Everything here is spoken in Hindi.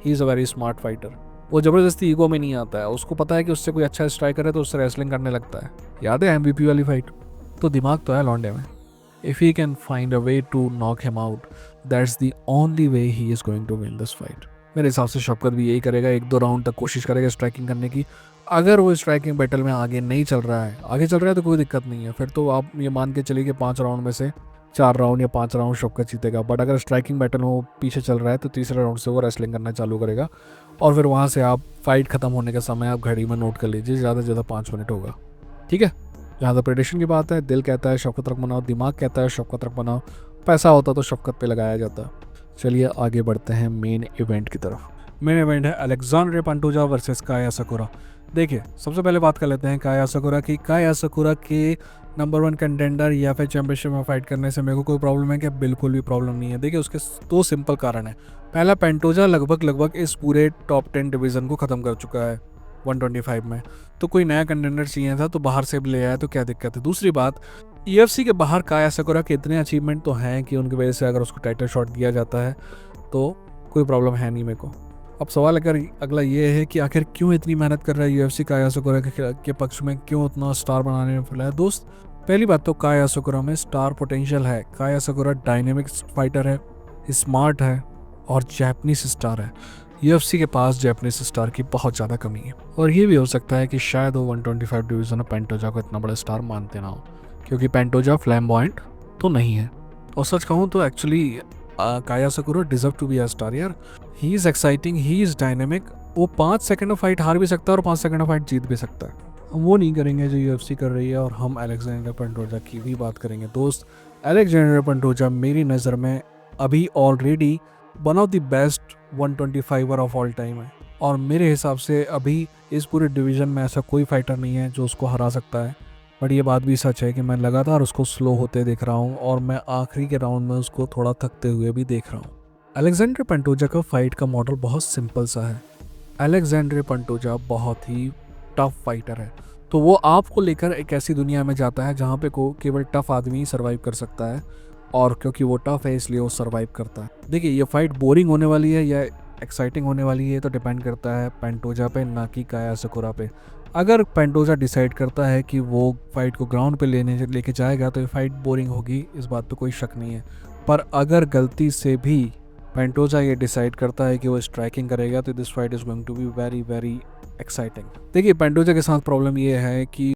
He is a very smart fighter. वो ज़बरदस्ती ईगो में नहीं आता है, उसको पता है कि उससे कोई अच्छा स्ट्राइकर है तो उससे रेसलिंग करने लगता है। याद है MVP वाली फाइट? तो दिमाग तो है लौंडे में। If he can find a way to knock him out, that's the only way he is going to win this fight. मेरे हिसाब से शौकत भी यही करेगा, 1-2 राउंड तक कोशिश करेगा स्ट्राइकिंग करने की। अगर वो स्ट्राइकिंग बैटल में आगे नहीं चल रहा है, आगे चल रहा है तो कोई दिक्कत नहीं है, फिर तो आप ये मान के चलिए कि 5 राउंड में से 4 राउंड या 5 राउंड शौकत जीतेगा। बट अगर स्ट्राइकिंग बैटल में वो पीछे चल रहा है तो तीसरे राउंड से वो रेसलिंग करना चालू करेगा, और फिर वहाँ से आप फाइट ख़त्म होने का समय आप घड़ी में नोट कर लीजिए, ज़्यादा से ज़्यादा 5 मिनट होगा। ठीक है, जहाँ तक प्रेडिक्शन की बात है, दिल कहता है शौकत रख बनाओ, दिमाग कहता है शौकत रख बनाओ, पैसा होता तो शौकत पे लगाया जाता। चलिए आगे बढ़ते हैं मेन इवेंट की तरफ। मेन इवेंट है अलेक्जेंड्रे पंटोजा वर्सेस काया साकुरा। देखिए, सबसे पहले बात कर लेते हैं काया साकुरा की। काया साकुरा के नंबर 1 कंटेंडर या फिर चैंपियनशिप में फाइट करने से मेरे को कोई प्रॉब्लम है क्या? बिल्कुल भी प्रॉब्लम नहीं है। देखिए, उसके 2 सिंपल कारण हैं। पहला, पेंटोजा लगभग इस पूरे टॉप 10 डिवीज़न को ख़त्म कर चुका है 125 में, तो कोई नया कंटेंडर चाहिए था तो बाहर से भी ले आया, तो क्या दिक्कत है। दूसरी बात, UFC के बाहर काया साकुरा के इतने अचीवमेंट तो हैं कि उनकी वजह से अगर उसको टाइटल शॉट दिया जाता है तो कोई प्रॉब्लम है नहीं मेरे को। अब सवाल अगला ये है कि आखिर क्यों इतनी मेहनत कर रहा है UFC काया साकुरा के पक्ष में, क्यों उतना स्टार बनाने में फैला है? दोस्त, पहली बात तो काया साकुरा में स्टार पोटेंशियल है। काया साकुरा डायनेमिक फाइटर है, स्मार्ट है और जैपनीज स्टार है। UFC के पास जैपनीज स्टार की बहुत ज़्यादा कमी है, और ये भी हो सकता है कि शायद वो 125 डिवीज़न में पेंटोजा को इतना बड़ा स्टार मानते ना हो, क्योंकि पेंटोजा फ्लैम्बॉयंट तो नहीं है। और सच कहूँ तो actually Kaya Sakura deserve to be a star यार। He is exciting, he is dynamic. वो 5 सेकंड में फाइट हार भी सकता है और 5 सेकंड में फाइट जीत भी सकता है। हम वो नहीं करेंगे जो UFC कर रही है, और हम अलेक्जेंडर पंटोजा की भी बात करेंगे। दोस्त, अलेक्जेंडर पंटोजा मेरी नज़र में अभी already one of the best 125 of all time है, और मेरे हिसाब से अभी इस पूरे डिवीज़न में ऐसा कोई फाइटर नहीं है जो उसको हरा सकता है। बट ये बात भी सच है कि मैं लगातार उसको स्लो होते देख रहा हूँ, और मैं आखिरी के राउंड में उसको थोड़ा थकते हुए भी देख रहा हूँ। अलेक्जेंडर पंटोजा का फाइट का मॉडल बहुत सिंपल सा है। अलेक्जेंडर पंटोजा बहुत ही टफ फाइटर है, तो वो आपको लेकर एक ऐसी दुनिया में जाता है जहाँ पे को केवल टफ आदमी ही सर्वाइव कर सकता है, और क्योंकि वो टफ है इसलिए वो सर्वाइव करता है। देखिए, ये फाइट बोरिंग होने वाली है या एक्साइटिंग होने वाली है तो डिपेंड करता है पेंटोजा पे, ना कि काया साकुरा पे। अगर पेंटोजा डिसाइड करता है कि वो फाइट को ग्राउंड पे लेके जाएगा तो ये फाइट बोरिंग होगी, इस बात पे कोई शक नहीं है। पर अगर गलती से भी पेंटोजा ये डिसाइड करता है कि वो स्ट्राइकिंग करेगा तो this fight is going to be very very exciting. देखिए, पेंटोजा के साथ प्रॉब्लम ये है कि